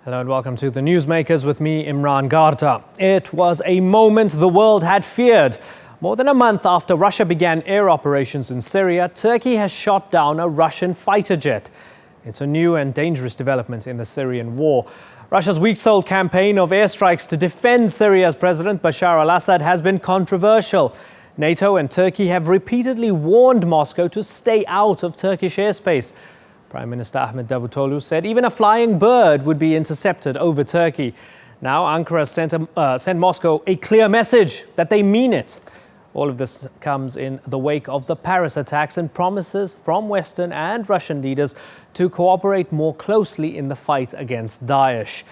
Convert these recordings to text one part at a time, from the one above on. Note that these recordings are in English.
Hello and welcome to the Newsmakers with me, Imran Garta. It was a moment the world had feared. More than a month after Russia began air operations in Syria, Turkey has shot down a Russian fighter jet. It's a new and dangerous development in the Syrian war. Russia's weeks-old campaign of airstrikes to defend Syria's President Bashar al-Assad has been controversial. NATO and Turkey have repeatedly warned Moscow to stay out of Turkish airspace. Prime Minister Ahmet Davutoglu said even a flying bird would be intercepted over Turkey. Now Ankara sent Moscow a clear message that they mean it. All of this comes in the wake of the Paris attacks and promises from Western and Russian leaders to cooperate more closely in the fight against Daesh.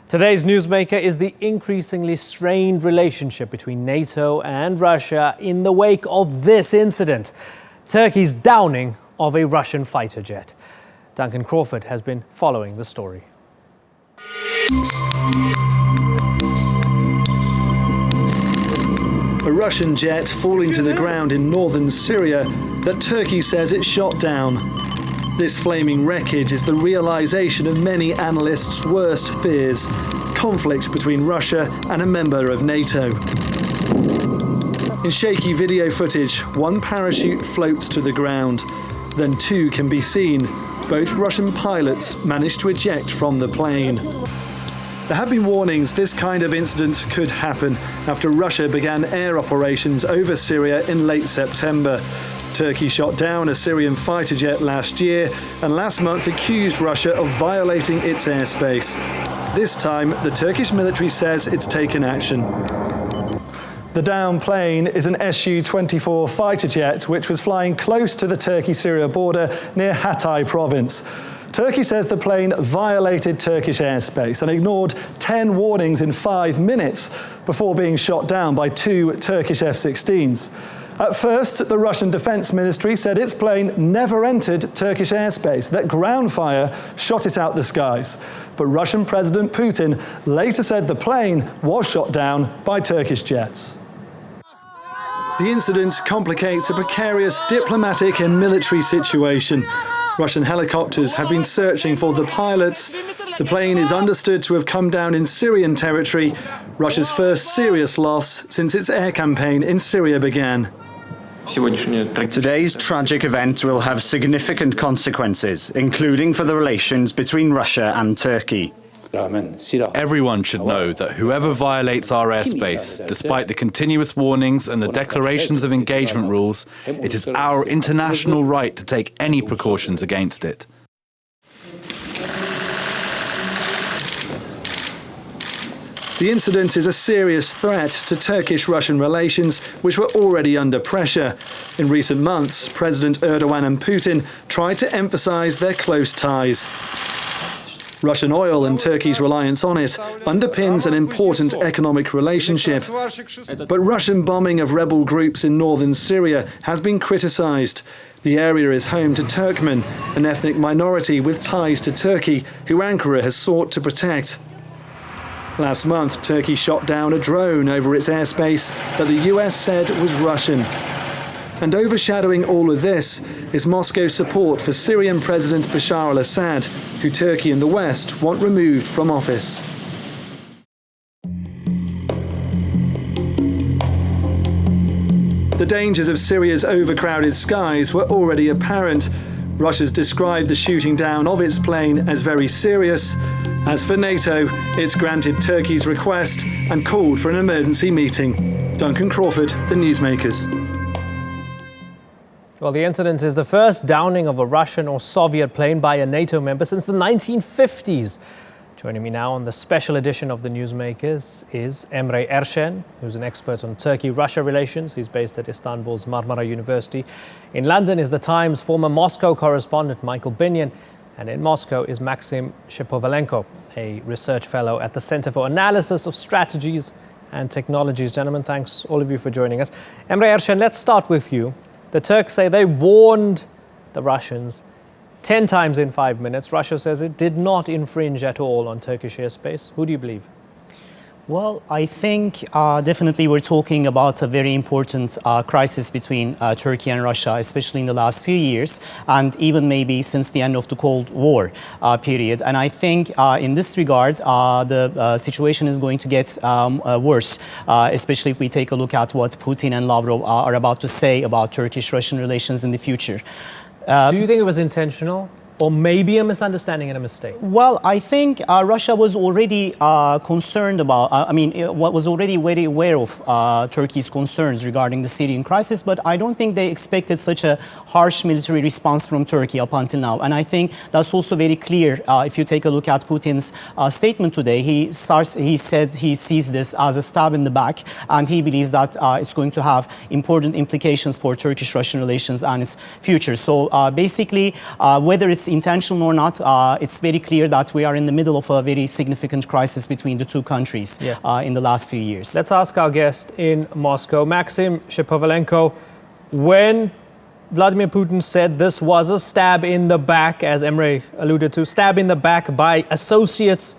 Today's newsmaker is the increasingly strained relationship between NATO and Russia in the wake of this incident, Turkey's downing of a Russian fighter jet. Duncan Crawford has been following the story. A Russian jet falling to the ground in northern Syria that Turkey says it shot down. This flaming wreckage is the realization of many analysts' worst fears: conflict between Russia and a member of NATO. In shaky video footage, one parachute floats to the ground. Then two can be seen. Both Russian pilots managed to eject from the plane. There have been warnings this kind of incident could happen after Russia began air operations over Syria in late September. Turkey shot down a Syrian fighter jet last year and last month accused Russia of violating its airspace. This time, the Turkish military says it's taken action. The downed plane is an Su-24 fighter jet which was flying close to the Turkey-Syria border near Hatay province. Turkey says the plane violated Turkish airspace and ignored 10 warnings in 5 minutes before being shot down by 2 Turkish F-16s. At first, the Russian Defense Ministry said its plane never entered Turkish airspace, that ground fire shot it out the skies. But Russian President Putin later said the plane was shot down by Turkish jets. The incident complicates a precarious diplomatic and military situation. Russian helicopters have been searching for the pilots. The plane is understood to have come down in Syrian territory, Russia's first serious loss since its air campaign in Syria began. Today's tragic event will have significant consequences, including for the relations between Russia and Turkey. Everyone should know that whoever violates our airspace, despite the continuous warnings and the declarations of engagement rules, it is our international right to take any precautions against it. The incident is a serious threat to Turkish-Russian relations, which were already under pressure. In recent months, President Erdogan and Putin tried to emphasize their close ties. Russian oil and Turkey's reliance on it underpins an important economic relationship. But Russian bombing of rebel groups in northern Syria has been criticized. The area is home to Turkmen, an ethnic minority with ties to Turkey, who Ankara has sought to protect. Last month, Turkey shot down a drone over its airspace that the US said was Russian. And overshadowing all of this is Moscow's support for Syrian President Bashar al-Assad, who Turkey and the West want removed from office. The dangers of Syria's overcrowded skies were already apparent. Russia's described the shooting down of its plane as very serious. As for NATO, it's granted Turkey's request and called for an emergency meeting. Duncan Crawford, The Newsmakers. Well, the incident is the first downing of a Russian or Soviet plane by a NATO member since the 1950s. Joining me now on the special edition of The Newsmakers is Emre Erşen, who's an expert on Turkey-Russia relations. He's based at Istanbul's Marmara University. In London is The Times' former Moscow correspondent Michael Binyan. And in Moscow is Maxim Shapovalenko, a research fellow at the Center for Analysis of Strategies and Technologies. Gentlemen, thanks all of you for joining us. Emre Erşen, let's start with you. The Turks say they warned the Russians 10 times in 5 minutes. Russia says it did not infringe at all on Turkish airspace. Who do you believe? Well, I think definitely we're talking about a very important crisis between Turkey and Russia, especially in the last few years, and even maybe since the end of the Cold War period. And I think in this regard, the situation is going to get worse, especially if we take a look at what Putin and Lavrov are about to say about Turkish-Russian relations in the future. Do you think it was intentional? Or maybe a misunderstanding and a mistake? Well, I think Russia was already concerned about, was already very aware of Turkey's concerns regarding the Syrian crisis, but I don't think they expected such a harsh military response from Turkey up until now. And I think that's also very clear if you take a look at Putin's statement today. He said he sees this as a stab in the back, and he believes that it's going to have important implications for Turkish-Russian relations and its future. So basically, whether it's intentional or not, it's very clear that we are in the middle of a very significant crisis between the two countries in the last few years. Let's ask our guest in Moscow, Maxim Shapovalenko. When Vladimir Putin said this was a stab in the back, as Emre alluded to, stab in the back by associates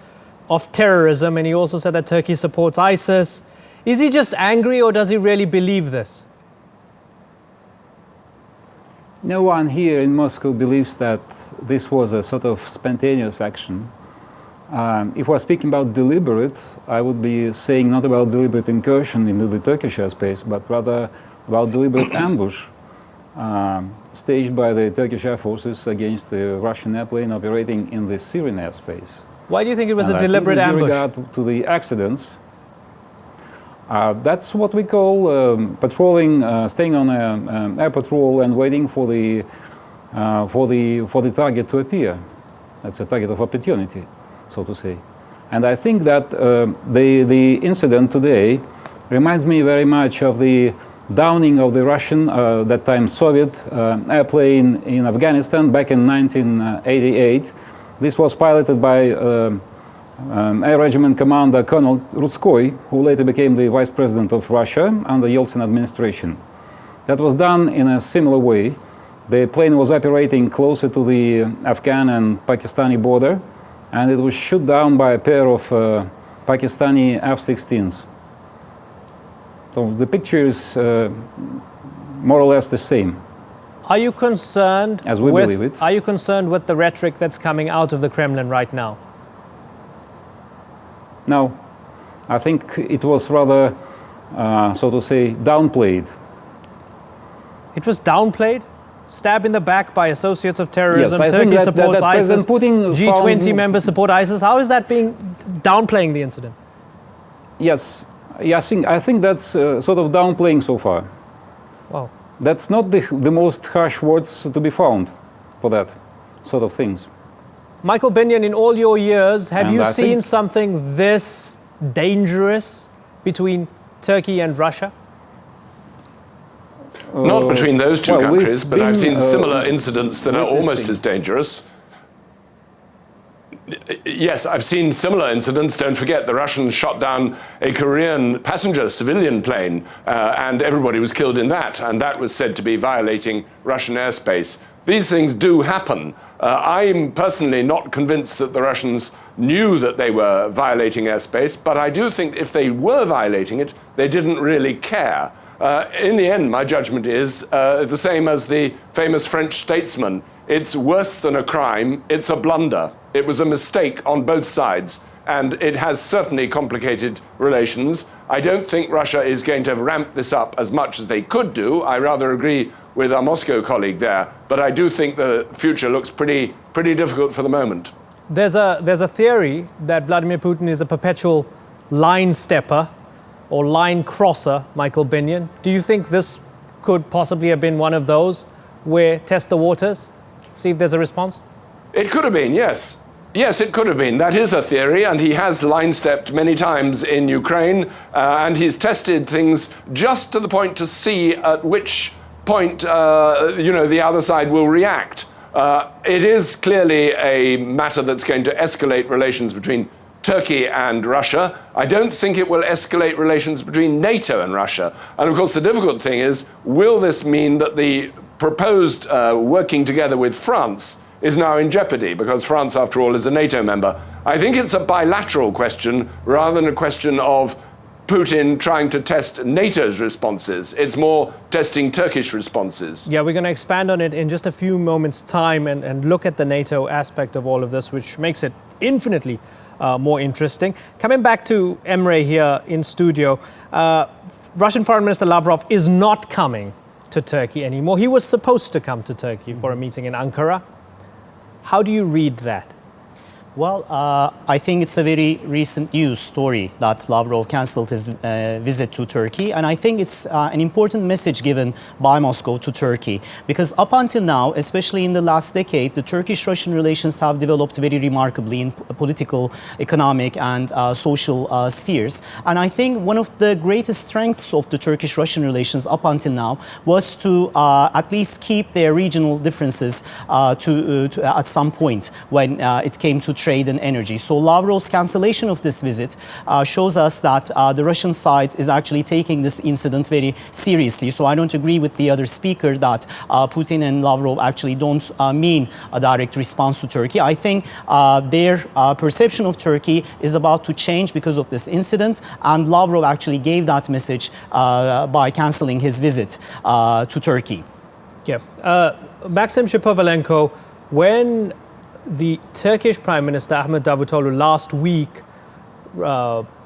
of terrorism, and he also said that Turkey supports ISIS. Is he just angry, or does he really believe this? No one here in Moscow believes that this was a sort of spontaneous action. If we're speaking about deliberate, I would be saying not about deliberate incursion into the Turkish airspace, but rather about deliberate ambush staged by the Turkish air forces against the Russian airplane operating in the Syrian airspace. Why do you think it was And a deliberate ambush? With regard to the accidents, that's what we call patrolling, staying on an air patrol and waiting for the target to appear. That's a target of opportunity, so to say. And I think that the incident today reminds me very much of the downing of the Russian, that time Soviet, airplane in Afghanistan back in 1988. This was piloted by Air Regiment Commander Colonel Rutskoy, who later became the Vice President of Russia under the Yeltsin administration. That was done in a similar way. The plane was operating closer to the Afghan and Pakistani border, and it was shot down by a pair of Pakistani F-16s. So the picture is more or less the same. Are you concerned as we believe it? Are you concerned with the rhetoric that's coming out of the Kremlin right now? No, I think it was rather, so to say, downplayed. It was downplayed? Stab in the back by associates of terrorism, yes, Turkey supports ISIS, Putin G20 members support ISIS. How is that being downplaying the incident? Yes, I think that's sort of downplaying so far. Wow. That's not the most harsh words to be found for that sort of things. Michael Binyan, in all your years, have you seen something this dangerous between Turkey and Russia? Not between those two countries, but I've seen similar incidents that are almost as dangerous. Yes, I've seen similar incidents. Don't forget, the Russians shot down a Korean passenger civilian plane, and everybody was killed in that, and that was said to be violating Russian airspace. These things do happen. I'm personally not convinced that the Russians knew that they were violating airspace, but I do think if they were violating it, they didn't really care. In the end, my judgment is the same as the famous French statesman. It's worse than a crime, it's a blunder. It was a mistake on both sides, and it has certainly complicated relations. I don't think Russia is going to ramp this up as much as they could do. I rather agree with our Moscow colleague there, but I do think the future looks pretty difficult for the moment. There's a theory that Vladimir Putin is a perpetual line stepper or line crosser, Michael Binyan. Do you think this could possibly have been one of those where test the waters, see if there's a response? It could have been, yes. Yes, it could have been. That is a theory, and he has line-stepped many times in Ukraine, and he's tested things just to the point to see at which point, the other side will react. It is clearly a matter that's going to escalate relations between Turkey and Russia. I don't think it will escalate relations between NATO and Russia. And of course, the difficult thing is, will this mean that the proposed working together with France is now in jeopardy because France, after all, is a NATO member. I think it's a bilateral question rather than a question of Putin trying to test NATO's responses. It's more testing Turkish responses. Yeah, we're going to expand on it in just a few moments' time and look at the NATO aspect of all of this, which makes it infinitely more interesting. Coming back to Emre here in studio, Russian Foreign Minister Lavrov is not coming to Turkey anymore. He was supposed to come to Turkey for a meeting in Ankara. How do you read that? Well, I think it's a very recent news story that Lavrov cancelled his visit to Turkey. And I think it's an important message given by Moscow to Turkey. Because up until now, especially in the last decade, the Turkish-Russian relations have developed very remarkably in political, economic, and social spheres. And I think one of the greatest strengths of the Turkish-Russian relations up until now was to at least keep their regional differences at some point when it came to trade and energy. So Lavrov's cancellation of this visit shows us that the Russian side is actually taking this incident very seriously. So I don't agree with the other speaker that Putin and Lavrov actually don't mean a direct response to Turkey. I think their perception of Turkey is about to change because of this incident, and Lavrov actually gave that message by cancelling his visit to Turkey. Yeah. Maxim Shapovalenko, when the Turkish Prime Minister Ahmet Davutoglu last week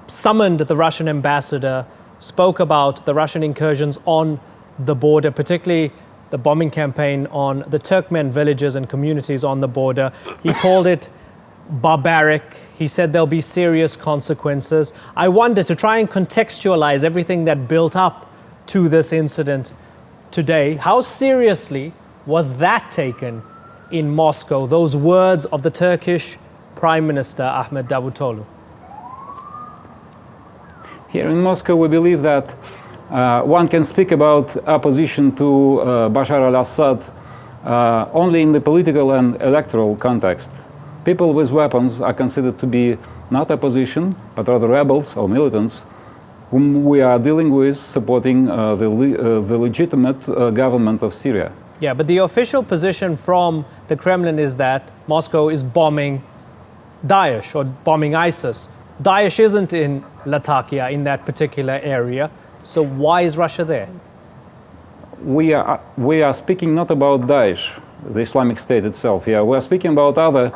summoned the Russian ambassador, spoke about the Russian incursions on the border, particularly the bombing campaign on the Turkmen villages and communities on the border. He called it barbaric. He said there'll be serious consequences. I wonder, to try and contextualize everything that built up to this incident today, how seriously was that taken in Moscow, those words of the Turkish Prime Minister Ahmet Davutoglu? Here in Moscow, we believe that one can speak about opposition to Bashar al-Assad only in the political and electoral context. People with weapons are considered to be not opposition, but rather rebels or militants, whom we are dealing with, supporting the legitimate government of Syria. Yeah, but the official position from the Kremlin is that Moscow is bombing Daesh or bombing ISIS. Daesh isn't in Latakia, in that particular area. So why is Russia there? We are speaking not about Daesh, the Islamic State itself. Yeah, we are speaking about other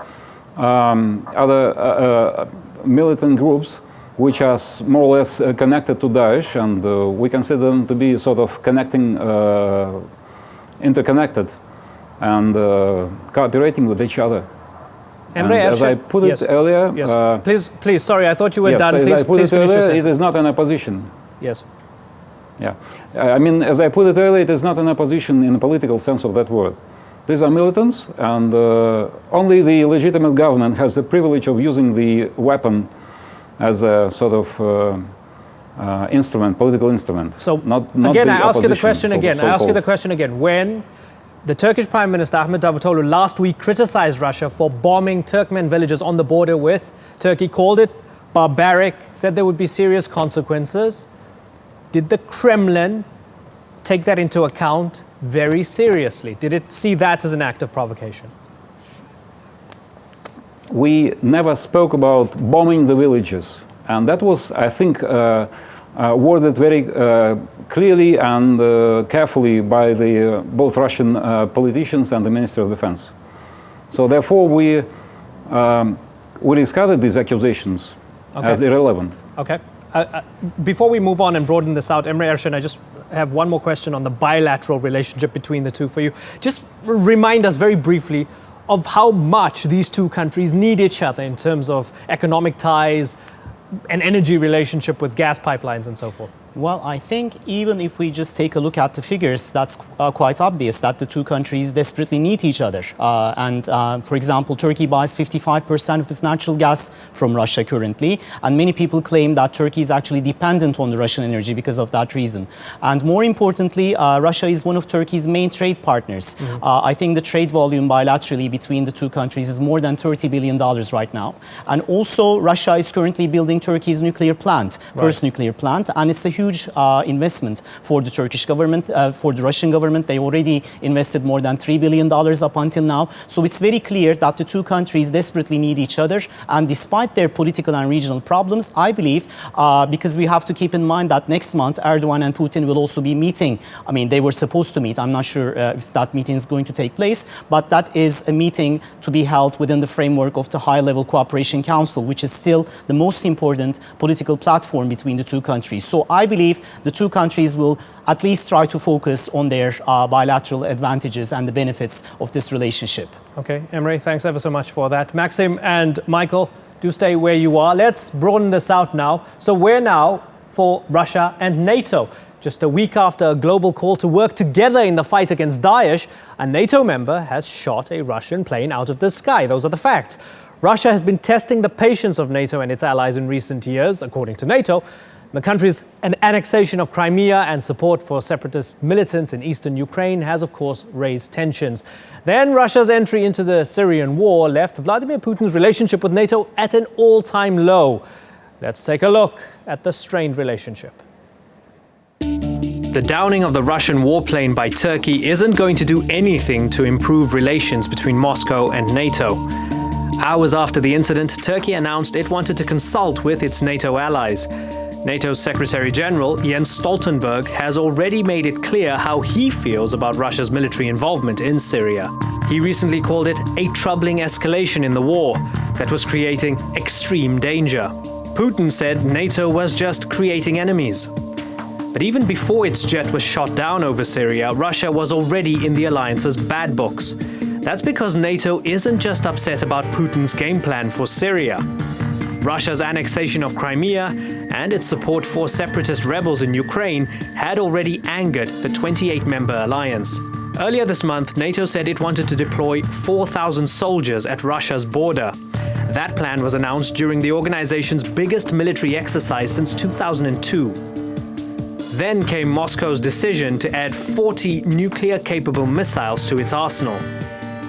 militant groups which are more or less connected to Daesh, and we consider them to be sort of interconnected and cooperating with each other. And as I put it earlier... Yes. Please, sorry, I thought you were yes, done. As Please finish your sentence. It is not an opposition. Yes. Yeah. I mean, as I put it earlier, it is not an opposition in the political sense of that word. These are militants, and only the legitimate government has the privilege of using the weapon as a sort of instrument, political instrument. So, not again, the I ask you the opposition, question again. When the Turkish Prime Minister Ahmet Davutoglu last week criticized Russia for bombing Turkmen villages on the border with Turkey, called it barbaric, said there would be serious consequences, did the Kremlin take that into account very seriously? Did it see that as an act of provocation? We never spoke about bombing the villages. And that was, I think, worded very clearly and carefully by the both Russian politicians and the Minister of Defense. So therefore, we discarded these accusations as irrelevant. Okay. Before we move on and broaden this out, Emre Erşen, I just have one more question on the bilateral relationship between the two for you. Just remind us very briefly of how much these two countries need each other in terms of economic ties, an energy relationship with gas pipelines and so forth. Well, I think even if we just take a look at the figures, that's quite obvious that the two countries desperately need each other. For example, Turkey buys 55% of its natural gas from Russia currently, and many people claim that Turkey is actually dependent on the Russian energy because of that reason. And more importantly, Russia is one of Turkey's main trade partners. I think the trade volume bilaterally between the two countries is more than $30 billion right now. And also, Russia is currently building Turkey's nuclear plant, first nuclear plant, and it's a huge huge investment for the Turkish government, for the Russian government. They already invested more than $3 billion up until now. So it's very clear that the two countries desperately need each other. And despite their political and regional problems, I believe, because we have to keep in mind that next month Erdogan and Putin will also be meeting. I mean, they were supposed to meet. I'm not sure if that meeting is going to take place, but that is a meeting to be held within the framework of the High-Level Cooperation Council, which is still the most important political platform between the two countries. So I believe the two countries will at least try to focus on their bilateral advantages and the benefits of this relationship. Okay, Emre, thanks ever so much for that. Maxim and Michael, do stay where you are. Let's broaden this out now. So where now for Russia and NATO? Just a week after a global call to work together in the fight against Daesh, a NATO member has shot a Russian plane out of the sky. Those are the facts. Russia has been testing the patience of NATO and its allies in recent years, according to NATO. The country's annexation of Crimea and support for separatist militants in eastern Ukraine has, of course, raised tensions. Then Russia's entry into the Syrian war left Vladimir Putin's relationship with NATO at an all-time low. Let's take a look at the strained relationship. The downing of the Russian warplane by Turkey isn't going to do anything to improve relations between Moscow and NATO. Hours after the incident, Turkey announced it wanted to consult with its NATO allies. NATO's Secretary General Jens Stoltenberg has already made it clear how he feels about Russia's military involvement in Syria. He recently called it a troubling escalation in the war that was creating extreme danger. Putin said NATO was just creating enemies. But even before its jet was shot down over Syria, Russia was already in the alliance's bad books. That's because NATO isn't just upset about Putin's game plan for Syria. Russia's annexation of Crimea and its support for separatist rebels in Ukraine had already angered the 28-member alliance. Earlier this month, NATO said it wanted to deploy 4,000 soldiers at Russia's border. That plan was announced during the organization's biggest military exercise since 2002. Then came Moscow's decision to add 40 nuclear-capable missiles to its arsenal.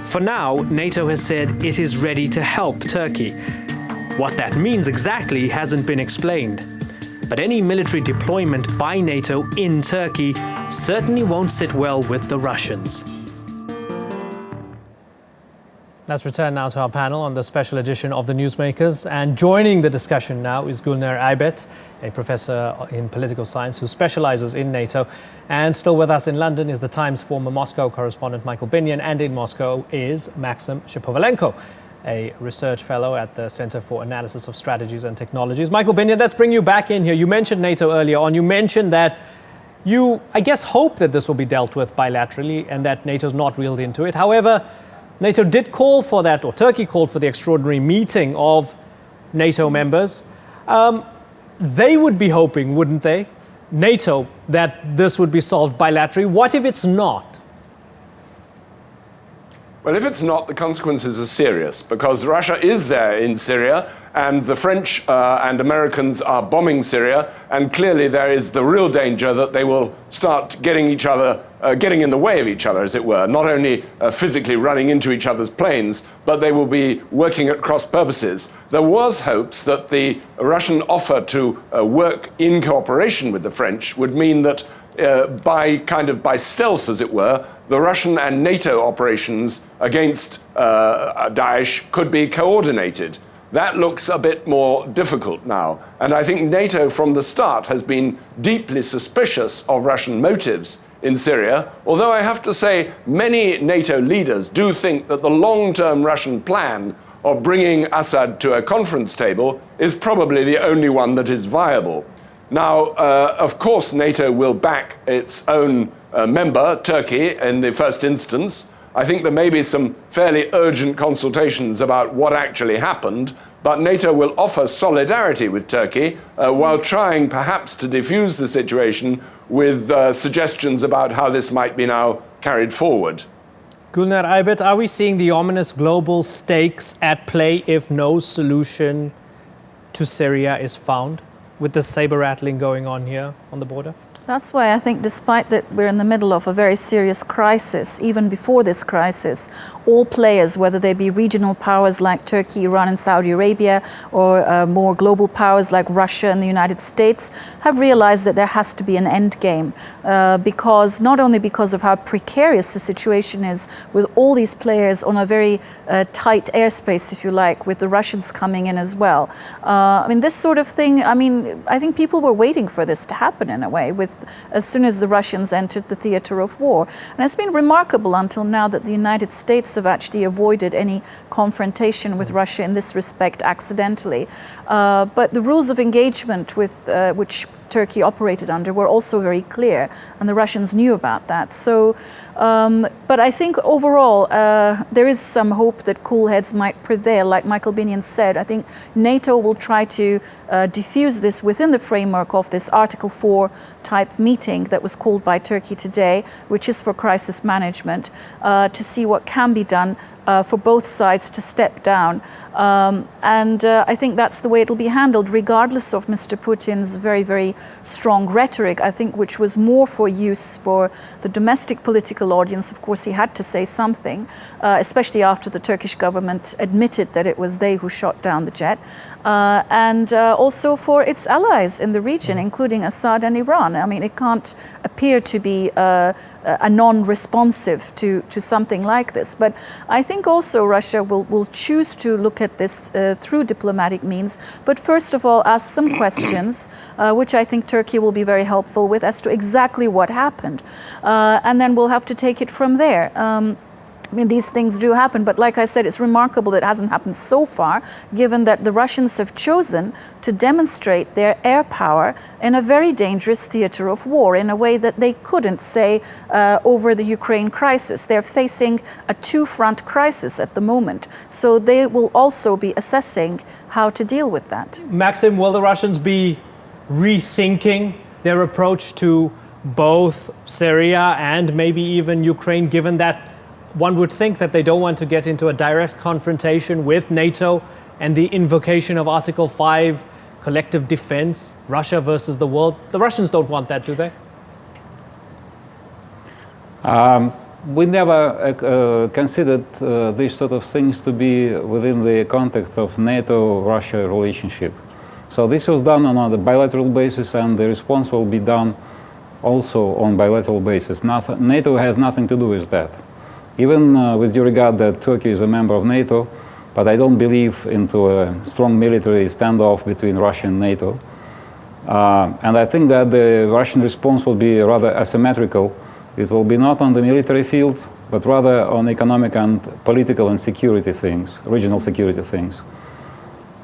For now, NATO has said it is ready to help Turkey. What that means exactly hasn't been explained. But any military deployment by NATO in Turkey certainly won't sit well with the Russians. Let's return now to our panel on the special edition of the Newsmakers. And joining the discussion now is Gulner Aybet, a professor in political science who specializes in NATO. And still with us in London is the Times former Moscow correspondent Michael Binyan. And in Moscow is Maxim Shapovalenko, a research fellow at the Center for Analysis of Strategies and Technologies. Michael Binyan, let's bring you back in here. You mentioned NATO earlier on. You mentioned that you, I guess, hope that this will be dealt with bilaterally and that NATO's not reeled into it. However, NATO did call for that, or Turkey called for the extraordinary meeting of NATO members. They would be hoping, wouldn't they, NATO, that this would be solved bilaterally. What if it's not? Well, if it's not, the consequences are serious, because Russia is there in Syria, and the French and Americans are bombing Syria, and clearly there is the real danger that they will start getting each other, getting in the way of each other, as it were, not only physically running into each other's planes, but they will be working at cross purposes. There was hopes that the Russian offer to work in cooperation with the French would mean that by stealth, as it were, the Russian and NATO operations against Daesh could be coordinated. That looks a bit more difficult now. And I think NATO from the start has been deeply suspicious of Russian motives in Syria, although I have to say many NATO leaders do think that the long-term Russian plan of bringing Assad to a conference table is probably the only one that is viable. Now, of course, NATO will back its own member, Turkey, in the first instance. I think there may be some fairly urgent consultations about what actually happened, but NATO will offer solidarity with Turkey while trying perhaps to defuse the situation with suggestions about how this might be now carried forward. Gulner Aybet, are we seeing the ominous global stakes at play if no solution to Syria is found, with the saber rattling going on here on the border? That's why I think, despite that we're in the middle of a very serious crisis, even before this crisis, all players, whether they be regional powers like Turkey, Iran and Saudi Arabia, or more global powers like Russia and the United States, have realized that there has to be an end game. Because not only because of how precarious the situation is with all these players on a very tight airspace, if you like, with the Russians coming in as well. I mean, this sort of thing, I mean, I think people were waiting for this to happen in a way, as soon as the Russians entered the theater of war. And it's been remarkable until now that the United States have actually avoided any confrontation with Russia in this respect accidentally. But the rules of engagement with which Turkey operated under were also very clear, and the Russians knew about that. So, but I think overall there is some hope that cool heads might prevail. Like Michael Binion said, I think NATO will try to diffuse this within the framework of this Article 4 type meeting that was called by Turkey today, which is for crisis management, to see what can be done for both sides to step down. And I think that's the way it'll be handled, regardless of Mr. Putin's very, very strong rhetoric, I think, which was more for use for the domestic political audience. Of course, he had to say something, especially after the Turkish government admitted that it was they who shot down the jet, and also for its allies in the region, including Assad and Iran. I mean, it can't appear to be a non-responsive to something like this. But I think also Russia will choose to look at this through diplomatic means. But first of all, ask some questions, which I think Turkey will be very helpful with, as to exactly what happened. And then we'll have to take it from there. I mean, these things do happen, but like I said, it's remarkable that it hasn't happened so far, given that the Russians have chosen to demonstrate their air power in a very dangerous theater of war in a way that they couldn't, say, over the Ukraine crisis. They're facing a two-front crisis at the moment, so they will also be assessing how to deal with that. Maxim, will the Russians be rethinking their approach to both Syria and maybe even Ukraine, given that one would think that they don't want to get into a direct confrontation with NATO and the invocation of Article 5, collective defense, Russia versus the world? The Russians don't want that, do they? We never considered these sort of things to be within the context of NATO-Russia relationship. So this was done on a bilateral basis, and the response will be done also on bilateral basis. NATO has nothing to do with that. Even with due regard that Turkey is a member of NATO, but I don't believe into a strong military standoff between Russia and NATO. And I think that the Russian response will be rather asymmetrical. It will be not on the military field, but rather on economic and political and security things, regional security things.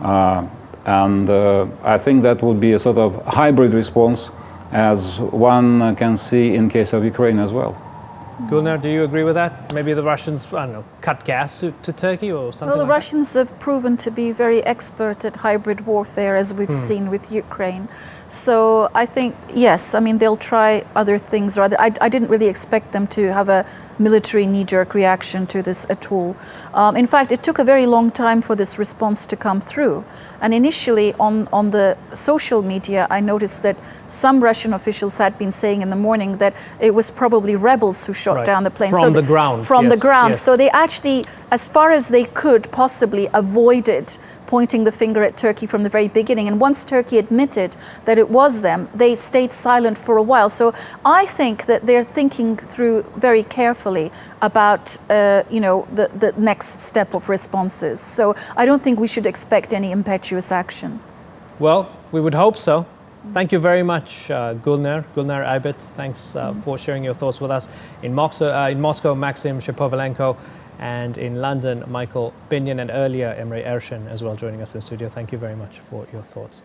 And I think that would be a sort of hybrid response, as one can see in case of Ukraine as well. Gulnar, do you agree with that? Maybe the Russians, I don't know, cut gas to Turkey or something Well, the like Russians have proven to be very expert at hybrid warfare, as we've seen with Ukraine. So I think, yes, I mean, they'll try other things. Rather, I didn't really expect them to have a military knee-jerk reaction to this at all. In fact, it took a very long time for this response to come through. And initially on the social media, I noticed that some Russian officials had been saying in the morning that it was probably rebels who shot down the plane. From the ground. From the ground. Yes. So they actually, as far as they could possibly, avoided pointing the finger at Turkey from the very beginning. And once Turkey admitted that it was them, they stayed silent for a while. So I think that they're thinking through very carefully about, the next step of responses. So I don't think we should expect any impetuous action. Well, we would hope so. Thank you very much, Gulnar Aybit. Thanks for sharing your thoughts with us. In Moscow, Maxim Shapovalenko, and in London, Michael Binion, and earlier Emre Erşen as well joining us in studio. Thank you very much for your thoughts.